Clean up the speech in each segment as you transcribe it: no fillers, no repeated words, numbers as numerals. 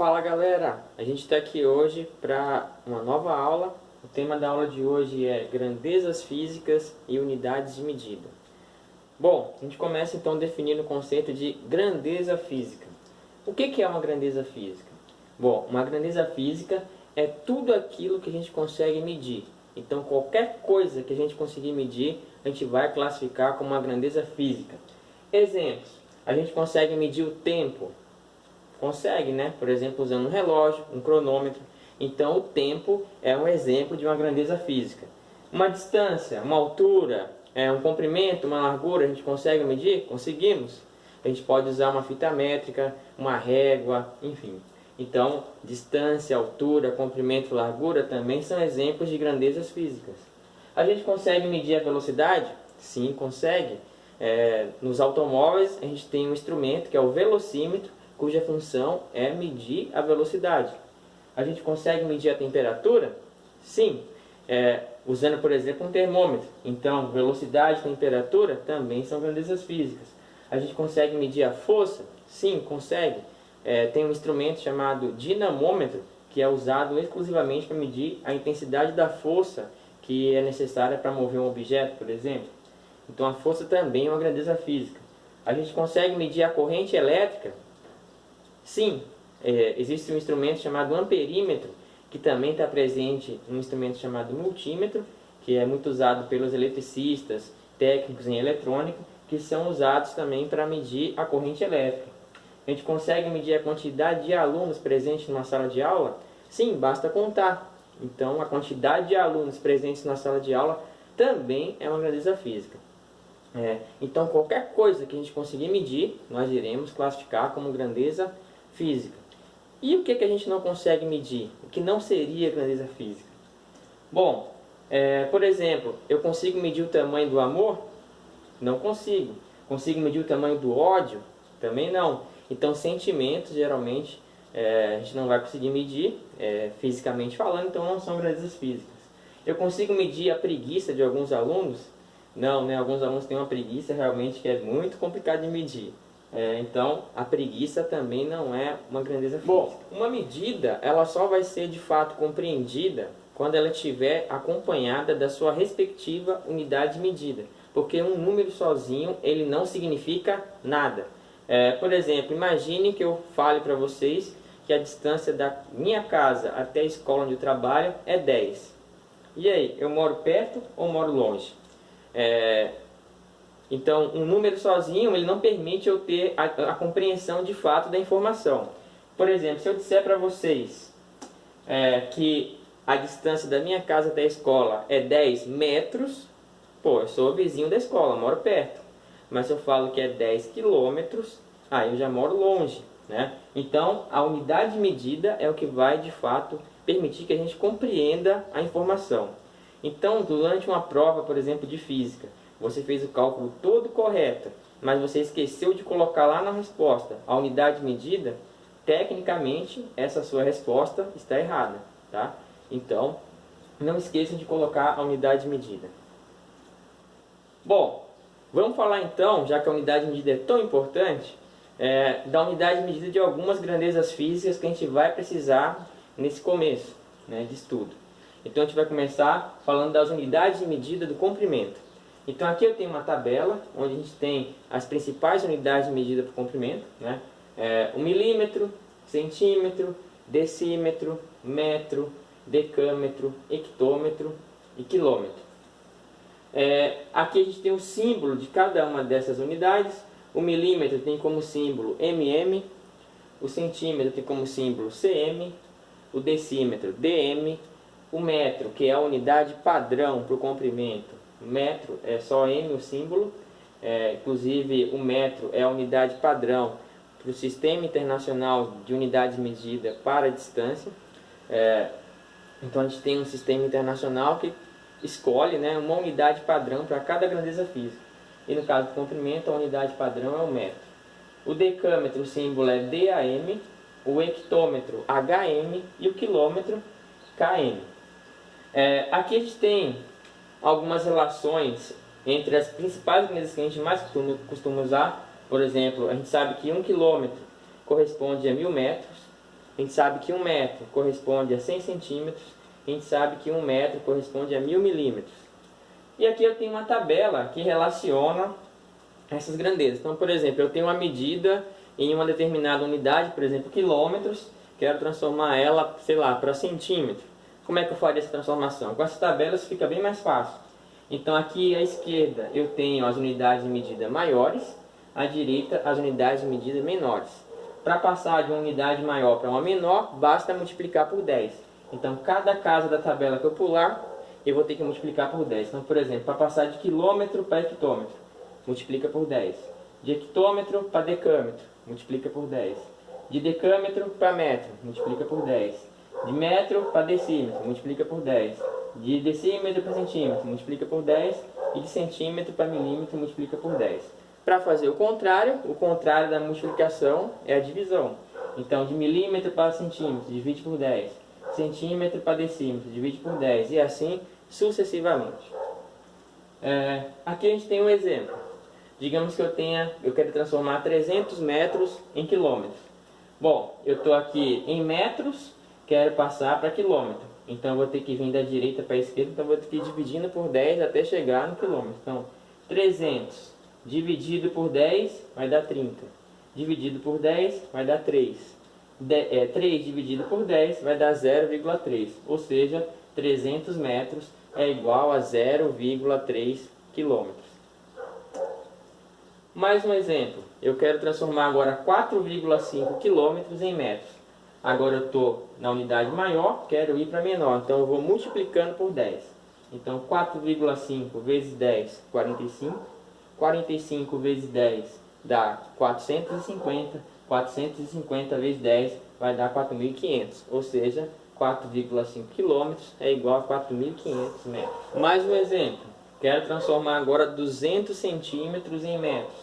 Fala galera, a gente está aqui hoje para uma nova aula. O tema da aula de hoje é grandezas físicas e unidades de medida. Bom, a gente começa então definindo o conceito de grandeza física. O que é uma grandeza física? Bom, uma grandeza física é tudo aquilo que a gente consegue medir. Então qualquer coisa que a gente conseguir medir, a gente vai classificar como uma grandeza física. Exemplos, a gente consegue medir o tempo. Consegue, né? Por exemplo, usando um relógio, um cronômetro. Então, o tempo é um exemplo de uma grandeza física. Uma distância, uma altura, um comprimento, uma largura, a gente consegue medir? Conseguimos. A gente pode usar uma fita métrica, uma régua, enfim. Então, distância, altura, comprimento, largura também são exemplos de grandezas físicas. A gente consegue medir a velocidade? Sim, consegue. Nos automóveis, a gente tem um instrumento que é o velocímetro, cuja função é medir a velocidade. A gente consegue medir a temperatura? Sim, usando, por exemplo, um termômetro. Então, velocidade e temperatura também são grandezas físicas. A gente consegue medir a força? Sim, consegue. Tem um instrumento chamado dinamômetro, que é usado exclusivamente para medir a intensidade da força que é necessária para mover um objeto, por exemplo. Então, a força também é uma grandeza física. A gente consegue medir a corrente elétrica? Sim, existe um instrumento chamado amperímetro, que também está presente no instrumento chamado multímetro, que é muito usado pelos eletricistas, técnicos em eletrônica, que são usados também para medir a corrente elétrica. A gente consegue medir a quantidade de alunos presentes numa sala de aula? Sim, basta contar. Então, a quantidade de alunos presentes na sala de aula também é uma grandeza física. Então, qualquer coisa que a gente conseguir medir, nós iremos classificar como grandeza física. E o que a gente não consegue medir? O que não seria grandeza física? Bom, por exemplo, eu consigo medir o tamanho do amor? Não consigo. Consigo medir o tamanho do ódio? Também não. Então, sentimentos, geralmente, a gente não vai conseguir medir, fisicamente falando, então não são grandezas físicas. Eu consigo medir a preguiça de alguns alunos? Não, né? Alguns alunos têm uma preguiça realmente que é muito complicado de medir. Então, a preguiça também não é uma grandeza física. Bom, uma medida ela só vai ser de fato compreendida quando ela estiver acompanhada da sua respectiva unidade de medida. Porque um número sozinho ele não significa nada. Por exemplo, imagine que eu fale para vocês que a distância da minha casa até a escola onde eu trabalho é 10. E aí, eu moro perto ou moro longe? Então, um número sozinho ele não permite eu ter a compreensão de fato da informação. Por exemplo, se eu disser para vocês que a distância da minha casa até a escola é 10 metros, eu sou vizinho da escola, moro perto. Mas se eu falo que é 10 quilômetros, eu já moro longe, né? Então, a unidade de medida é o que vai, de fato, permitir que a gente compreenda a informação. Então, durante uma prova, por exemplo, de física, você fez o cálculo todo correto, mas você esqueceu de colocar lá na resposta a unidade de medida, tecnicamente, essa sua resposta está errada, tá? Então, não esqueçam de colocar a unidade de medida. Bom, vamos falar então, já que a unidade de medida é tão importante, da unidade de medida de algumas grandezas físicas que a gente vai precisar nesse começo, né, de estudo. Então a gente vai começar falando das unidades de medida do comprimento. Então aqui eu tenho uma tabela onde a gente tem as principais unidades de medida para o comprimento, né? O milímetro, centímetro, decímetro, metro, decâmetro, hectômetro e quilômetro. Aqui a gente tem o símbolo de cada uma dessas unidades. O milímetro tem como símbolo mm, o centímetro tem como símbolo cm, o decímetro dm, o metro, que é a unidade padrão para o comprimento, metro é só m o símbolo, inclusive o metro é a unidade padrão para o Sistema Internacional de Unidade de Medida para a Distância. Então a gente tem um sistema internacional que escolhe, né, uma unidade padrão para cada grandeza física. E no caso do comprimento, a unidade padrão é o metro. O decâmetro, o símbolo é DAM, o hectômetro HM e o quilômetro KM. Aqui a gente tem algumas relações entre as principais medidas que a gente mais costuma usar. Por exemplo, a gente sabe que 1 quilômetro corresponde a 1000 metros, A gente sabe que 1 metro corresponde a 100 centímetros. A gente sabe que 1 metro corresponde a 1000 milímetros. E aqui eu tenho uma tabela que relaciona essas grandezas. Então, por exemplo, eu tenho uma medida em uma determinada unidade, por exemplo, quilômetros. Quero transformar ela, sei lá, para centímetro. Como é que eu faria essa transformação? Com essas tabelas fica bem mais fácil. Então aqui à esquerda eu tenho as unidades de medida maiores, à direita as unidades de medida menores. Para passar de uma unidade maior para uma menor, basta multiplicar por 10. Então cada casa da tabela que eu pular, eu vou ter que multiplicar por 10. Então, por exemplo, para passar de quilômetro para hectômetro, multiplica por 10. De hectômetro para decâmetro, multiplica por 10. De decâmetro para metro, multiplica por 10. De metro para decímetro, multiplica por 10. De decímetro para centímetro, multiplica por 10. E de centímetro para milímetro, multiplica por 10. Para fazer o contrário da multiplicação é a divisão. Então, de milímetro para centímetro, divide por 10. Centímetro para decímetro, divide por 10. E assim sucessivamente. Aqui a gente tem um exemplo. Digamos que eu quero transformar 300 metros em quilômetros. Bom, eu estou aqui em metros, quero passar para quilômetro. Então eu vou ter que vir da direita para a esquerda, então eu vou ter que ir dividindo por 10 até chegar no quilômetro. Então, 300 dividido por 10 vai dar 30. Dividido por 10 vai dar 3. 3 dividido por 10 vai dar 0,3. Ou seja, 300 metros é igual a 0,3 quilômetros. Mais um exemplo. Eu quero transformar agora 4,5 quilômetros em metros. Agora eu estou na unidade maior, quero ir para menor. Então eu vou multiplicando por 10. Então 4,5 vezes 10, 45. 45 vezes 10 dá 450. 450 vezes 10 vai dar 4.500. Ou seja, 4,5 quilômetros é igual a 4.500 metros. Mais um exemplo. Quero transformar agora 200 centímetros em metros.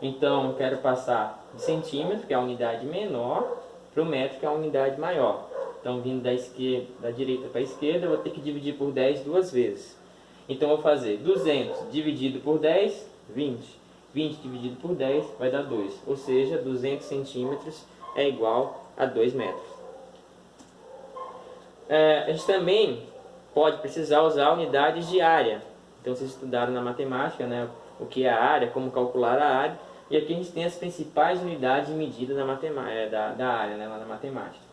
Então, eu quero passar de centímetro, que é a unidade menor, para o metro, que é a unidade maior. Então, vindo da direita para a esquerda, eu vou ter que dividir por 10 duas vezes. Então, eu vou fazer 200 dividido por 10, 20. 20 dividido por 10 vai dar 2. Ou seja, 200 centímetros é igual a 2 metros. A gente também pode precisar usar unidades de área. Então, vocês estudaram na matemática, né, o que é a área, como calcular a área. E aqui a gente tem as principais unidades de medida da área, né, lá na matemática.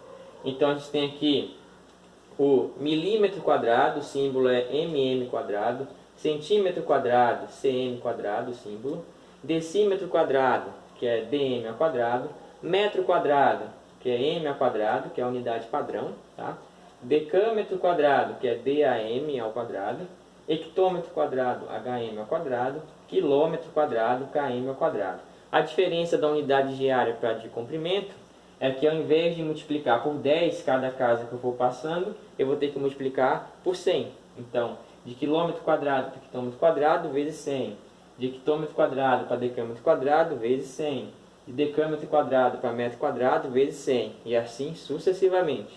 Então, a gente tem aqui o milímetro quadrado, o símbolo é mm quadrado. Centímetro quadrado, cm quadrado, o símbolo. Decímetro quadrado, que é dm ao quadrado. Metro quadrado, que é m ao quadrado, que é a unidade padrão, tá? Decâmetro quadrado, que é DAM ao quadrado. Hectômetro quadrado, HM ao quadrado. Quilômetro quadrado, KM ao quadrado. A diferença da unidade de área para de comprimento é que ao invés de multiplicar por 10 cada casa que eu for passando, eu vou ter que multiplicar por 100. Então, de quilômetro quadrado para quilômetro quadrado, vezes 100. De quilômetro quadrado para decâmetro quadrado, vezes 100. De decâmetro quadrado para metro quadrado, vezes 100. E assim sucessivamente.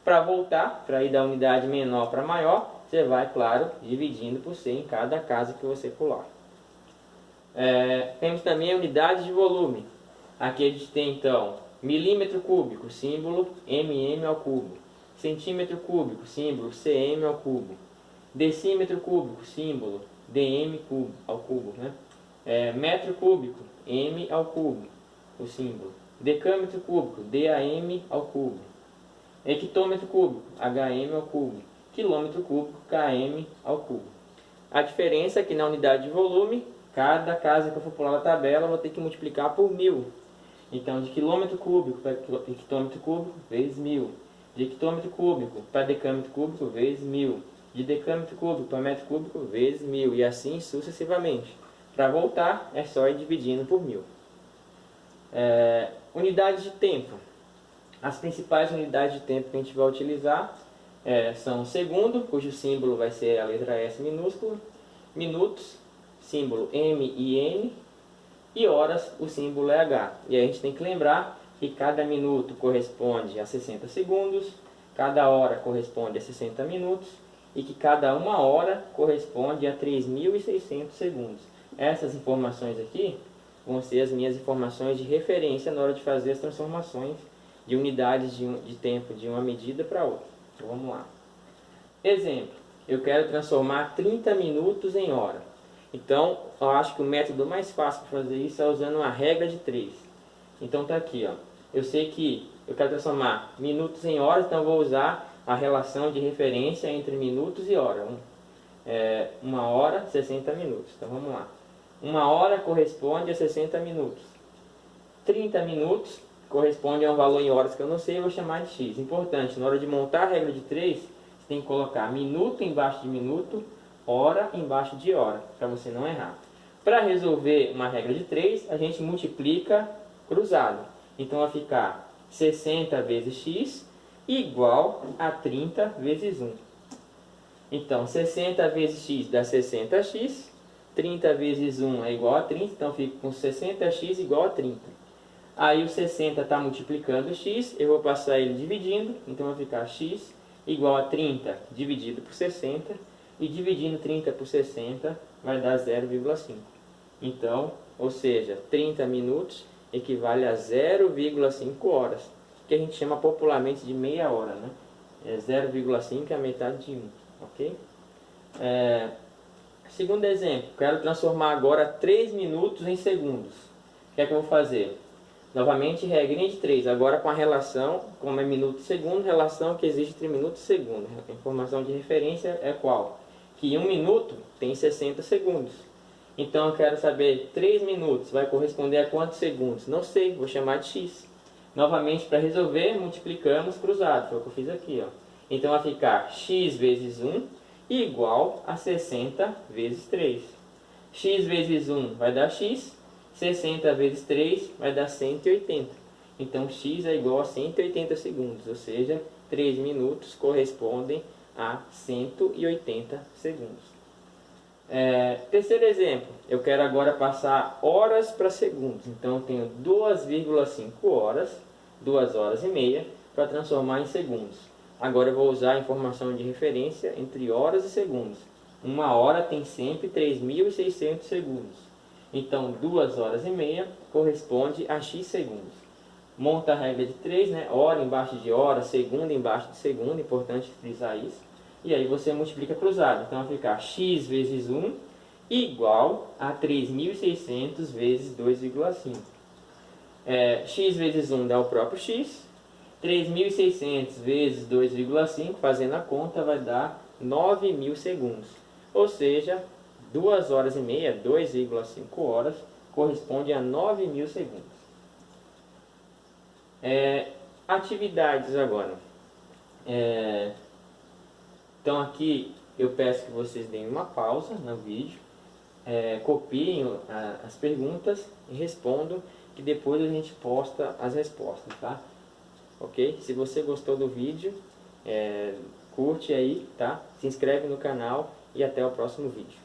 Para voltar, para ir da unidade menor para maior, você vai, claro, dividindo por 100 em cada casa que você pular. Temos também a unidade de volume. Aqui a gente tem, então, milímetro cúbico, símbolo mm ao cubo. Centímetro cúbico, símbolo cm ao cubo. Decímetro cúbico, símbolo dm ao cubo, né? Metro cúbico, m ao cubo, o símbolo. Decâmetro cúbico, dam ao cubo. Hectômetro cúbico, hm ao cubo. Quilômetro cúbico, km ao cubo. A diferença é que na unidade de volume, cada casa que eu for pular na tabela, eu vou ter que multiplicar por 1000. Então, de quilômetro cúbico para hectômetro cúbico, vezes 1000. De hectômetro cúbico para decâmetro cúbico, vezes 1000. De decâmetro cúbico para metro cúbico, vezes 1000. E assim sucessivamente. Para voltar, é só ir dividindo por 1000. Unidades de tempo. As principais unidades de tempo que a gente vai utilizar são segundo, cujo símbolo vai ser a letra S minúscula. Minutos, símbolo M e N. E horas, o símbolo é H. E aí a gente tem que lembrar que cada minuto corresponde a 60 segundos, cada hora corresponde a 60 minutos e que cada uma hora corresponde a 3.600 segundos. Essas informações aqui vão ser as minhas informações de referência na hora de fazer as transformações de unidades de tempo de uma medida para outra. Então vamos lá. Exemplo, eu quero transformar 30 minutos em hora. Então, eu acho que o método mais fácil para fazer isso é usando uma regra de 3. Então tá aqui, ó. Eu sei que eu quero transformar minutos em horas, então eu vou usar a relação de referência entre minutos e hora. 1 hora, 60 minutos. Então vamos lá. 1 hora corresponde a 60 minutos. 30 minutos corresponde a um valor em horas que eu não sei, eu vou chamar de x. Importante, na hora de montar a regra de 3, você tem que colocar minuto embaixo de minuto, hora embaixo de hora, para você não errar. Para resolver uma regra de 3, a gente multiplica cruzado. Então vai ficar 60 vezes x igual a 30 vezes 1. Então 60 vezes x dá 60x, 30 vezes 1 é igual a 30, então fica com 60x igual a 30. Aí o 60 está multiplicando x, eu vou passar ele dividindo, então vai ficar x igual a 30 dividido por 60, e dividindo 30 por 60 vai dar 0,5. Então, ou seja, 30 minutos equivale a 0,5 horas, que a gente chama popularmente de meia hora, né? 0,5 é a metade de 1, ok? Segundo exemplo, quero transformar agora 3 minutos em segundos. O que é que eu vou fazer? Novamente, regrinha de 3, agora com a relação, como é minuto e segundo, relação que existe entre minuto e segundo. A informação de referência é qual? Que 1 minuto tem 60 segundos. Então eu quero saber 3 minutos vai corresponder a quantos segundos? Não sei, vou chamar de x. Novamente, para resolver, multiplicamos cruzado, foi o que eu fiz aqui, ó. Então vai ficar x vezes 1 igual a 60 vezes 3. X vezes 1 vai dar x, 60 vezes 3 vai dar 180. Então x é igual a 180 segundos, ou seja, 3 minutos correspondem a 180 segundos. Terceiro exemplo, eu quero agora passar horas para segundos. Então eu tenho 2,5 horas, 2 horas e meia, para transformar em segundos. Agora eu vou usar a informação de referência entre horas e segundos. 1 hora tem sempre 3.600 segundos. Então 2 horas e meia corresponde a x segundos. Monta a regra de 3, né? Hora embaixo de hora, segundo embaixo de segundo, importante frisar isso. E aí você multiplica cruzado. Então vai ficar x vezes 1 igual a 3.600 vezes 2,5. X vezes 1 dá o próprio x. 3.600 vezes 2,5, fazendo a conta, vai dar 9.000 segundos. Ou seja, 2 horas e meia, 2,5 horas, corresponde a 9.000 segundos. Atividades agora. Então aqui eu peço que vocês deem uma pausa no vídeo, copiem as perguntas e respondam, que depois a gente posta as respostas, tá? Ok? Se você gostou do vídeo, curte aí, tá? Se inscreve no canal e até o próximo vídeo.